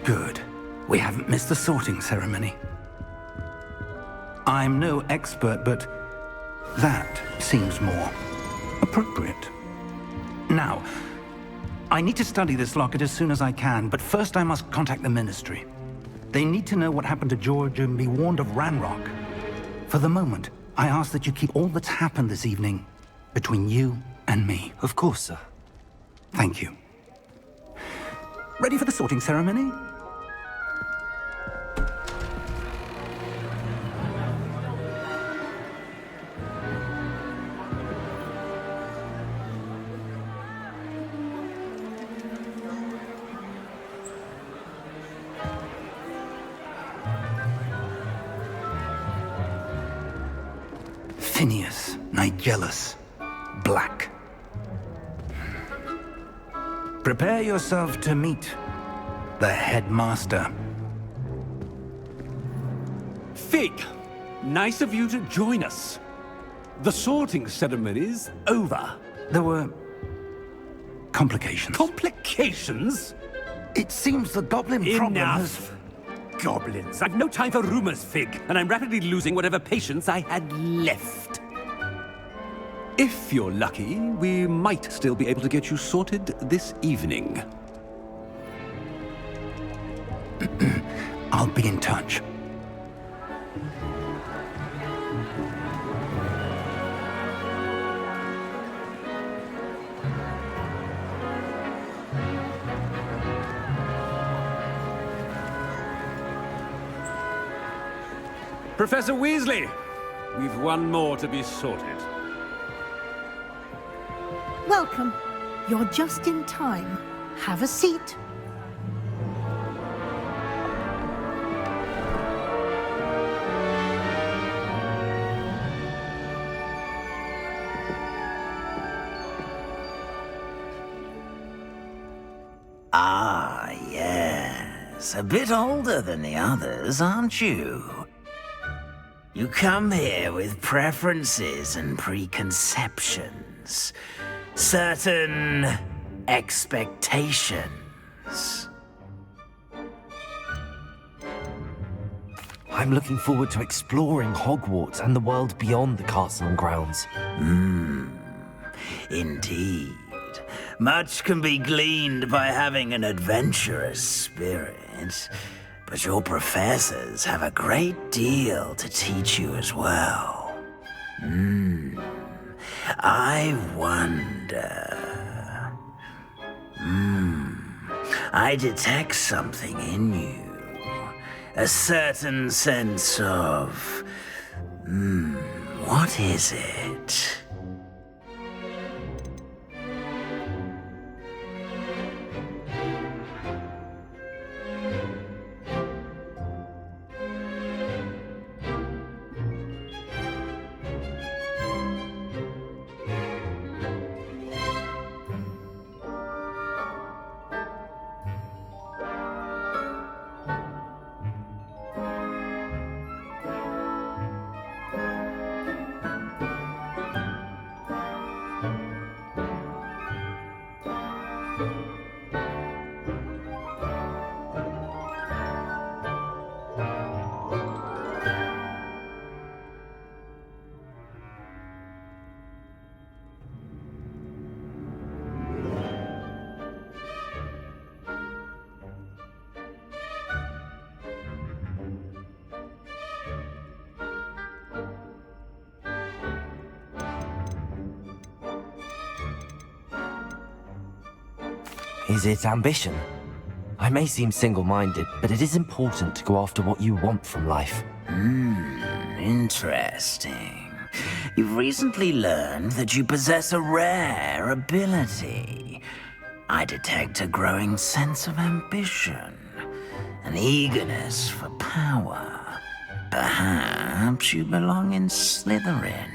Good. We haven't missed the sorting ceremony. I'm no expert, but that seems more appropriate. Now, I need to study this locket as soon as I can, but first I must contact the Ministry. They need to know what happened to George and be warned of Ranrock. For the moment, I ask that you keep all that's happened this evening between you and me. Of course, sir. Thank you. Ready for the sorting ceremony? Phineas, Nigellus, Black. Prepare yourself to meet the headmaster. Fig, nice of you to join us. The sorting ceremony's over. There were complications. Complications? It seems the goblin problem has... Enough! Goblins. I've no time for rumors, Fig, and I'm rapidly losing whatever patience I had left. If you're lucky, we might still be able to get you sorted this evening. I'll be in touch. Professor Weasley, we've one more to be sorted. Welcome. You're just in time. Have a seat. Ah, yes. A bit older than the others, aren't you? You come here with preferences and preconceptions. Certain expectations. I'm looking forward to exploring Hogwarts and the world beyond the castle and grounds. Indeed. Much can be gleaned by having an adventurous spirit, but your professors have a great deal to teach you as well. I wonder... I detect something in you. A certain sense of... what is it? Is it ambition? I may seem single-minded, but it is important to go after what you want from life. Interesting. You've recently learned that you possess a rare ability. I detect a growing sense of ambition, an eagerness for power. Perhaps you belong in Slytherin.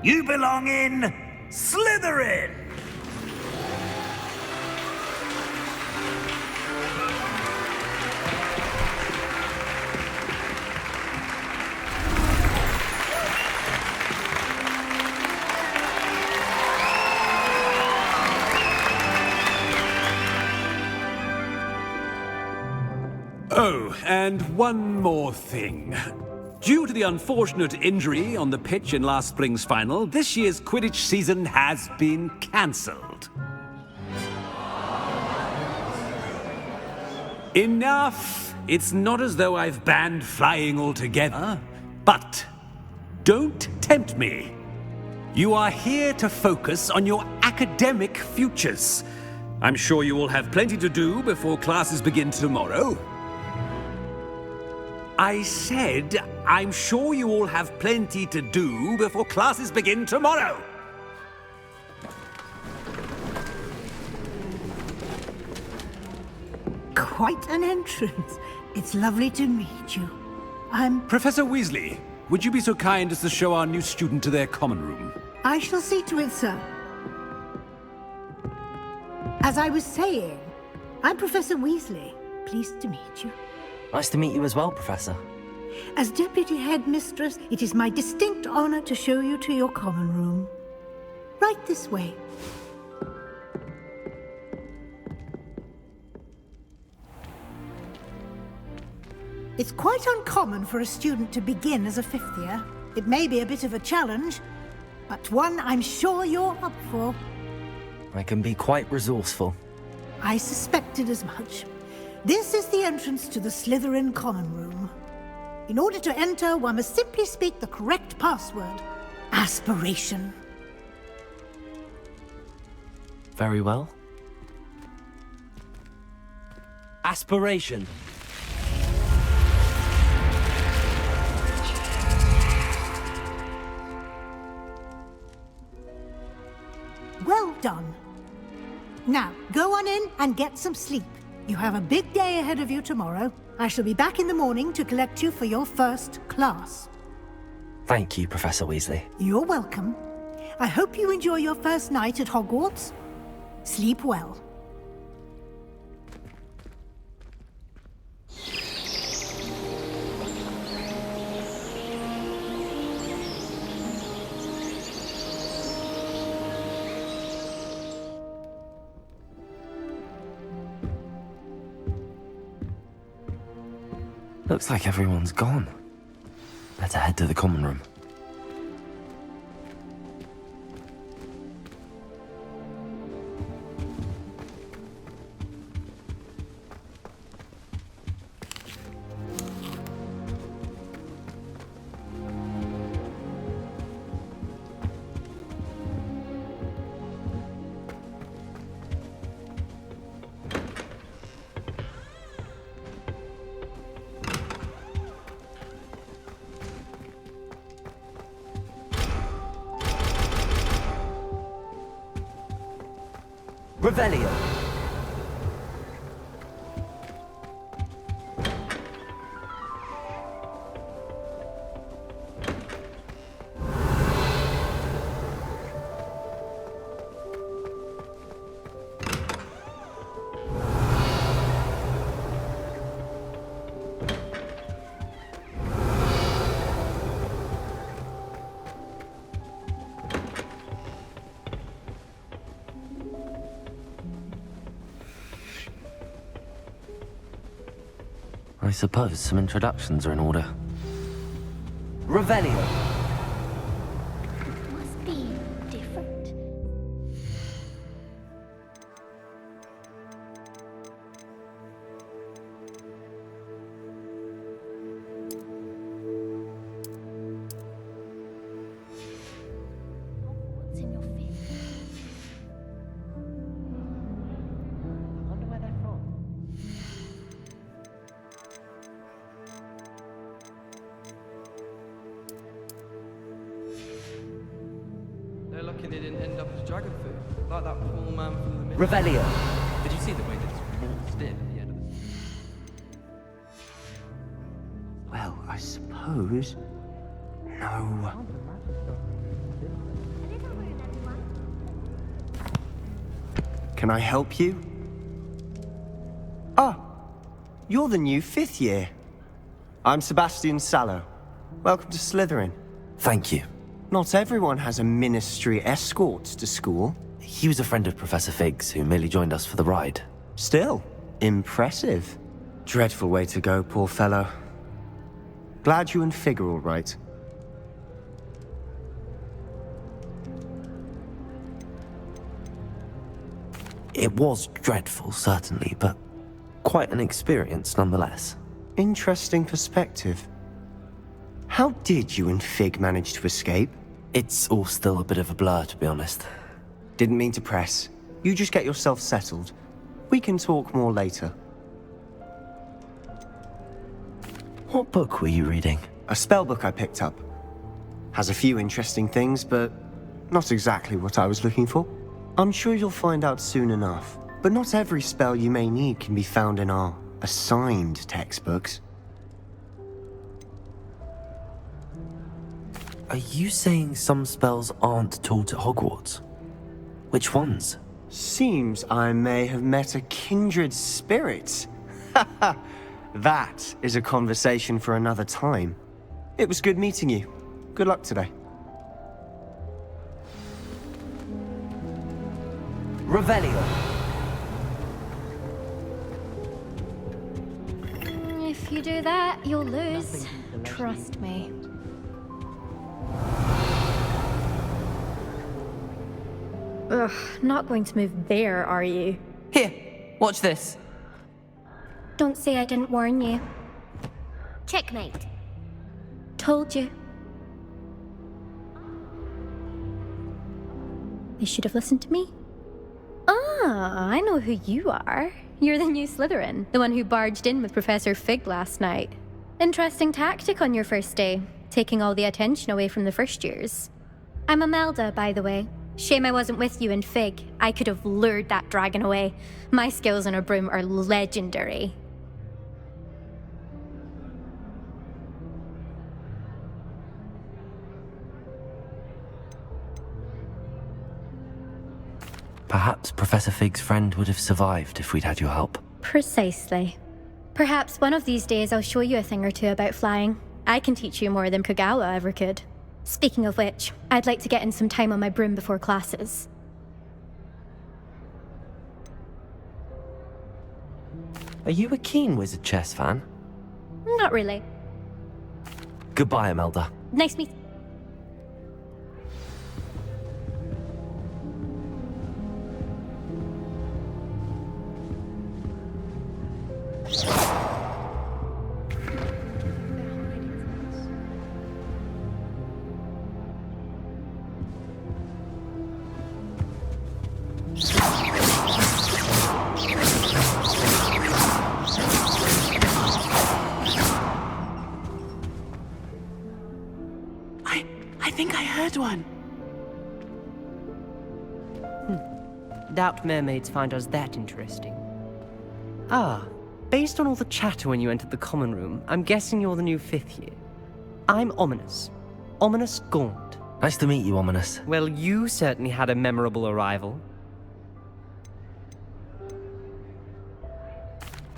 You belong in Slytherin! Oh, and one more thing. Due to the unfortunate injury on the pitch in last spring's final, this year's Quidditch season has been cancelled. Enough! It's not as though I've banned flying altogether, but don't tempt me. You are here to focus on your academic futures. I'm sure you will have plenty to do before classes begin tomorrow. I said, I'm sure you all have plenty to do before classes begin tomorrow. Quite an entrance. It's lovely to meet you. Professor Weasley, would you be so kind as to show our new student to their common room? I shall see to it, sir. As I was saying, I'm Professor Weasley. Pleased to meet you. Nice to meet you as well, Professor. As Deputy Headmistress, it is my distinct honor to show you to your common room. Right this way. It's quite uncommon for a student to begin as a fifth year. It may be a bit of a challenge, but one I'm sure you're up for. I can be quite resourceful. I suspected as much. This is the entrance to the Slytherin common room. In order to enter, one must simply speak the correct password. Aspiration. Very well. Aspiration. Well done. Now, go on in and get some sleep. You have a big day ahead of you tomorrow. I shall be back in the morning to collect you for your first class. Thank you, Professor Weasley. You're welcome. I hope you enjoy your first night at Hogwarts. Sleep well. Looks like everyone's gone. Better head to the common room. Revelio. I suppose some introductions are in order. Revelio. Must be different. What's in your fifth? I wonder where they're from. They're lucky they didn't end up as dragon food, like that poor man from the middle. Revelio. Did you see the way they just waltzed in at the end of the... Well, I suppose... No. Can I help you? Ah, you're the new fifth year. I'm Sebastian Sallow. Welcome to Slytherin. Thank you. Not everyone has a ministry escort to school. He was a friend of Professor Fig's who merely joined us for the ride. Still, impressive. Dreadful way to go, poor fellow. Glad you and Fig are all right. It was dreadful, certainly, but quite an experience nonetheless. Interesting perspective. How did you and Fig manage to escape? It's all still a bit of a blur, to be honest. Didn't mean to press. You just get yourself settled. We can talk more later. What book were you reading? A spellbook I picked up. Has a few interesting things, but not exactly what I was looking for. I'm sure you'll find out soon enough. But not every spell you may need can be found in our assigned textbooks. Are you saying some spells aren't taught at Hogwarts? Which ones? Seems I may have met a kindred spirit. That is a conversation for another time. It was good meeting you. Good luck today. Revelio. If you do that, you'll lose. Trust me. Ugh, not going to move there, are you? Here, watch this. Don't say I didn't warn you. Checkmate. Told you. You should have listened to me. Ah, I know who you are. You're the new Slytherin, the one who barged in with Professor Fig last night. Interesting tactic on your first day, taking all the attention away from the first years. I'm Imelda, by the way. Shame I wasn't with you in Fig. I could have lured that dragon away. My skills on a broom are legendary. Perhaps Professor Fig's friend would have survived if we'd had your help. Precisely. Perhaps one of these days I'll show you a thing or two about flying. I can teach you more than Kogawa ever could. Speaking of which, I'd like to get in some time on my broom before classes. Are you a keen Wizard Chess fan? Not really. Goodbye, Imelda. Nice meet. I think I heard one. Doubt mermaids find us that interesting. Ah, based on all the chatter when you entered the common room, I'm guessing you're the new 5th year. I'm Ominous. Ominous Gaunt. Nice to meet you, Ominous. Well, you certainly had a memorable arrival.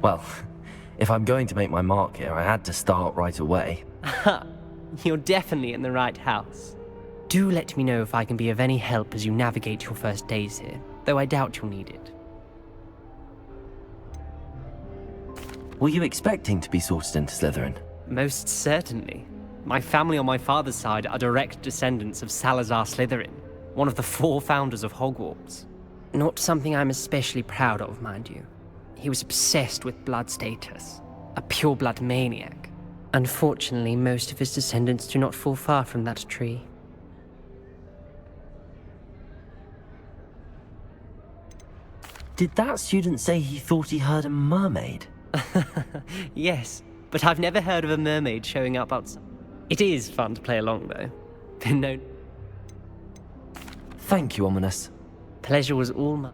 Well, if I'm going to make my mark here, I had to start right away. Ha! You're definitely in the right house. Do let me know if I can be of any help as you navigate your first days here, though I doubt you'll need it. Were you expecting to be sorted into Slytherin? Most certainly. My family on my father's side are direct descendants of Salazar Slytherin, one of the 4 founders of Hogwarts. Not something I'm especially proud of, mind you. He was obsessed with blood status, a pure-blood maniac. Unfortunately, most of his descendants do not fall far from that tree. Did that student say he thought he heard a mermaid? Yes, but I've never heard of a mermaid showing up outside. It is fun to play along, though. No. Thank you, Ominous. Pleasure was all mine.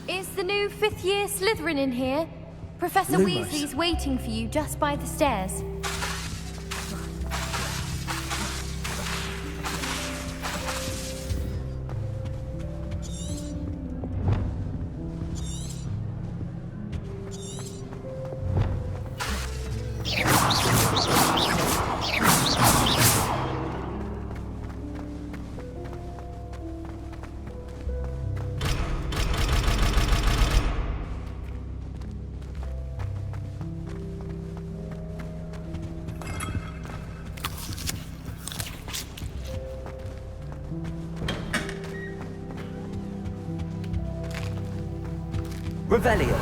Is the new 5th year Slytherin in here? Professor Lumos. Weasley's waiting for you just by the stairs. Revelio.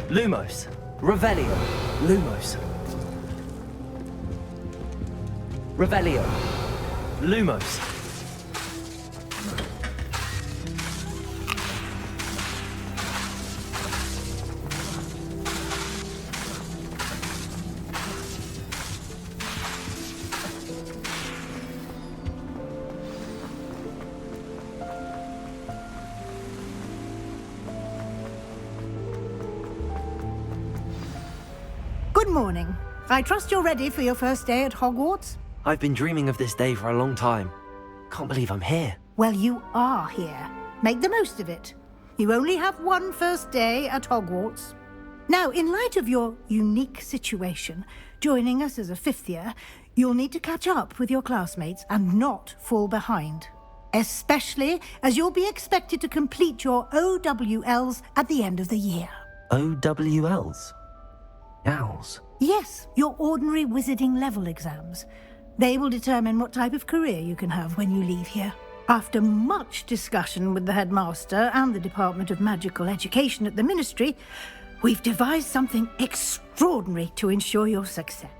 Lumos. Revelio. Lumos. Revelio. Lumos. Good morning. I trust you're ready for your first day at Hogwarts? I've been dreaming of this day for a long time. Can't believe I'm here. Well, you are here. Make the most of it. You only have one first day at Hogwarts. Now, in light of your unique situation, joining us as a fifth year, you'll need to catch up with your classmates and not fall behind. Especially as you'll be expected to complete your OWLs at the end of the year. OWLs? Owls? Yes, your ordinary wizarding level exams. They will determine what type of career you can have when you leave here. After much discussion with the headmaster and the Department of Magical Education at the Ministry, we've devised something extraordinary to ensure your success.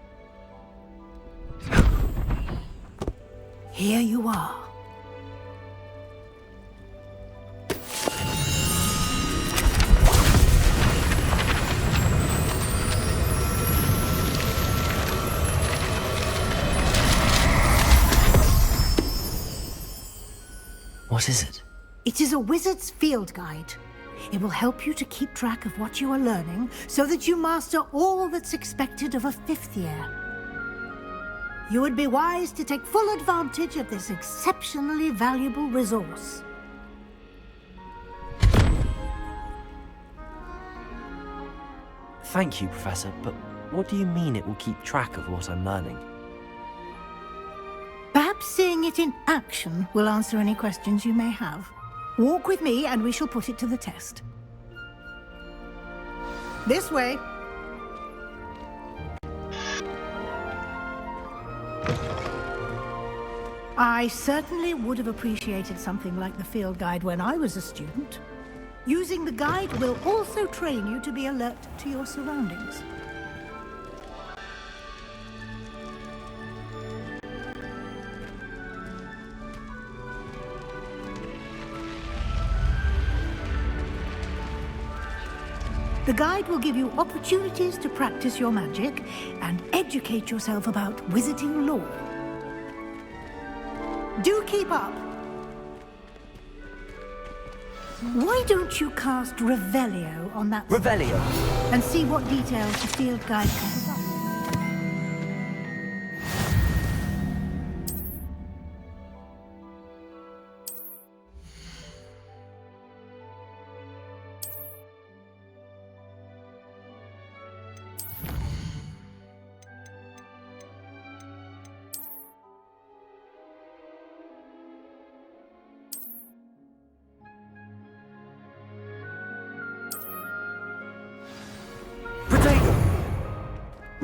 Here you are. What is it? It is a wizard's field guide. It will help you to keep track of what you are learning so that you master all that's expected of a fifth year. You would be wise to take full advantage of this exceptionally valuable resource. Thank you, Professor, but what do you mean it will keep track of what I'm learning? Perhaps seeing it in action will answer any questions you may have. Walk with me and we shall put it to the test. This way. I certainly would have appreciated something like the field guide when I was a student. Using the guide will also train you to be alert to your surroundings. The guide will give you opportunities to practice your magic and educate yourself about wizarding lore. Do keep up! Why don't you cast Revelio on that Revelio! and see what details the field guide comes up?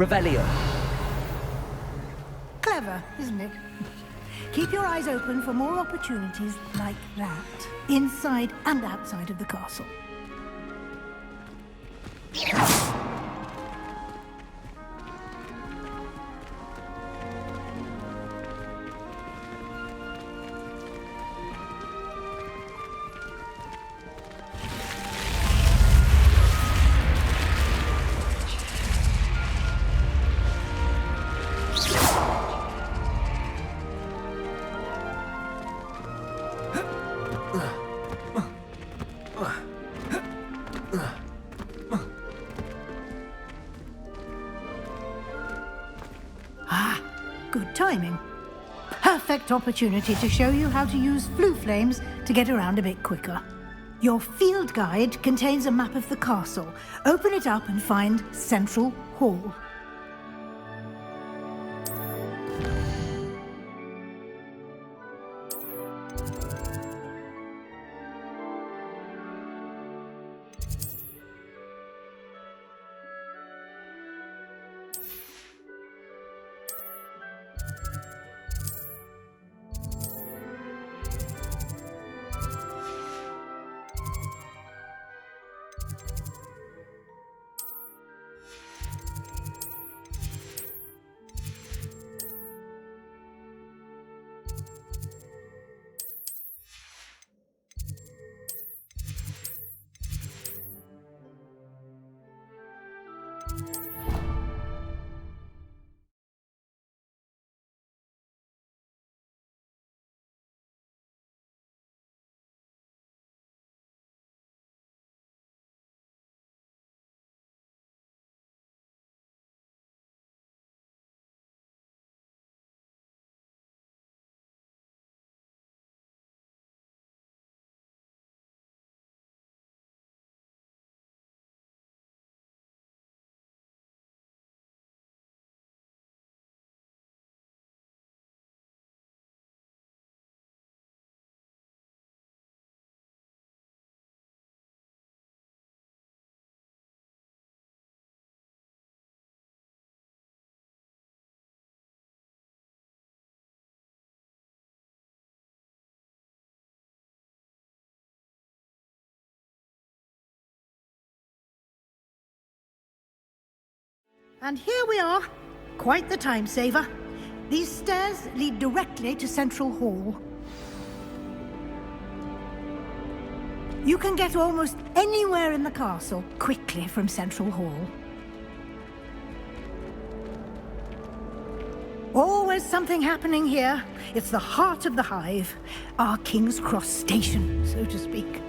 Revelio. Clever, isn't it? Keep your eyes open for more opportunities like that, inside and outside of the castle. Good timing. Perfect opportunity to show you how to use flue flames to get around a bit quicker. Your field guide contains a map of the castle. Open it up and find Central Hall. And here we are. Quite the time saver. These stairs lead directly to Central Hall. You can get almost anywhere in the castle quickly from Central Hall. Always something happening here. It's the heart of the hive. Our King's Cross station, so to speak.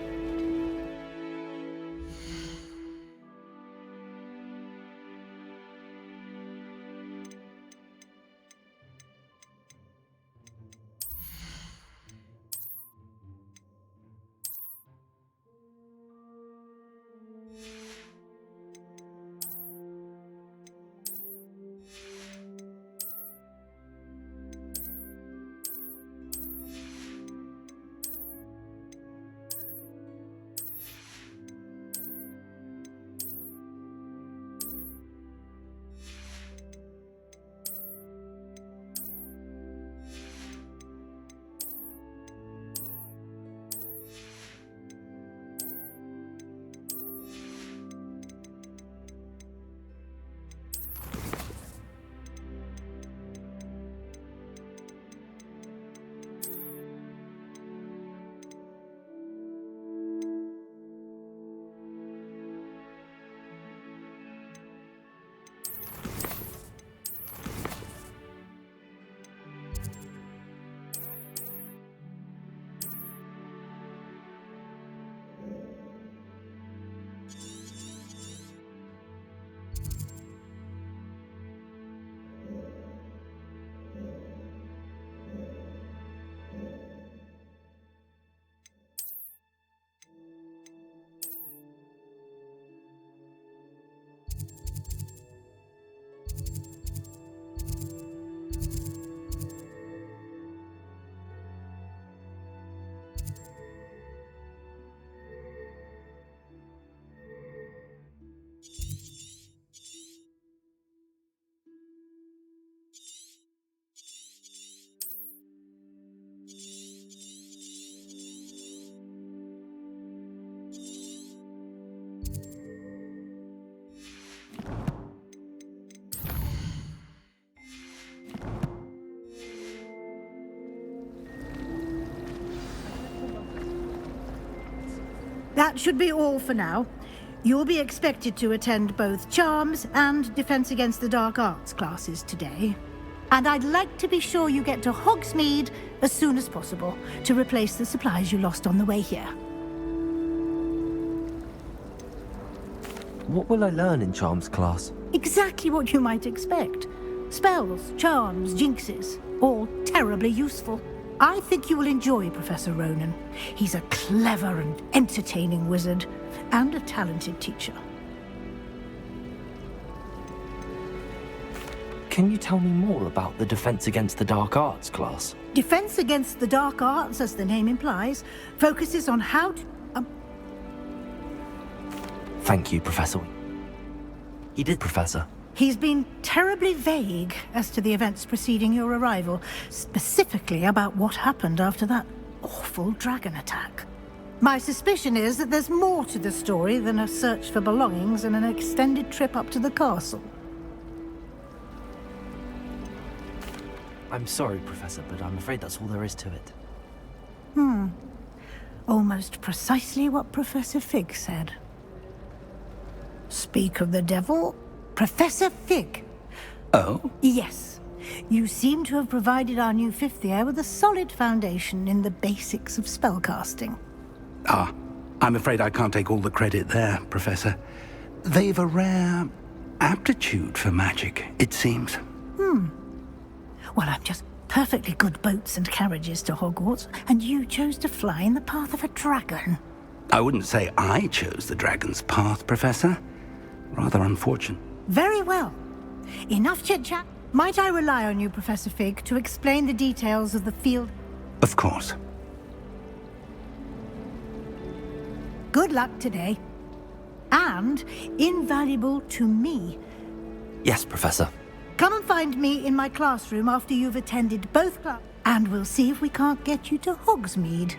That should be all for now. You'll be expected to attend both Charms and Defense Against the Dark Arts classes today. And I'd like to be sure you get to Hogsmeade as soon as possible to replace the supplies you lost on the way here. What will I learn in Charms class? Exactly what you might expect. Spells, charms, jinxes, all terribly useful. I think you will enjoy Professor Ronan. He's a clever and entertaining wizard, and a talented teacher. Can you tell me more about the Defense Against the Dark Arts class? Defense Against the Dark Arts, as the name implies, focuses on how to... Thank you, Professor. He did, Professor. He's been terribly vague as to the events preceding your arrival, specifically about what happened after that awful dragon attack. My suspicion is that there's more to the story than a search for belongings and an extended trip up to the castle. I'm sorry, Professor, but I'm afraid that's all there is to it. Almost precisely what Professor Fig said. Speak of the devil, Professor Fig. Oh? Yes. You seem to have provided our new fifth year with a solid foundation in the basics of spellcasting. Ah, I'm afraid I can't take all the credit there, Professor. They've a rare aptitude for magic, it seems. Well, I'm just perfectly good boats and carriages to Hogwarts, and you chose to fly in the path of a dragon. I wouldn't say I chose the dragon's path, Professor. Rather unfortunate. Very well. Enough chit-chat. Might I rely on you, Professor Fig, to explain the details of the field? Of course. Good luck today. And invaluable to me. Yes, Professor. Come and find me in my classroom after you've attended both classes, and we'll see if we can't get you to Hogsmeade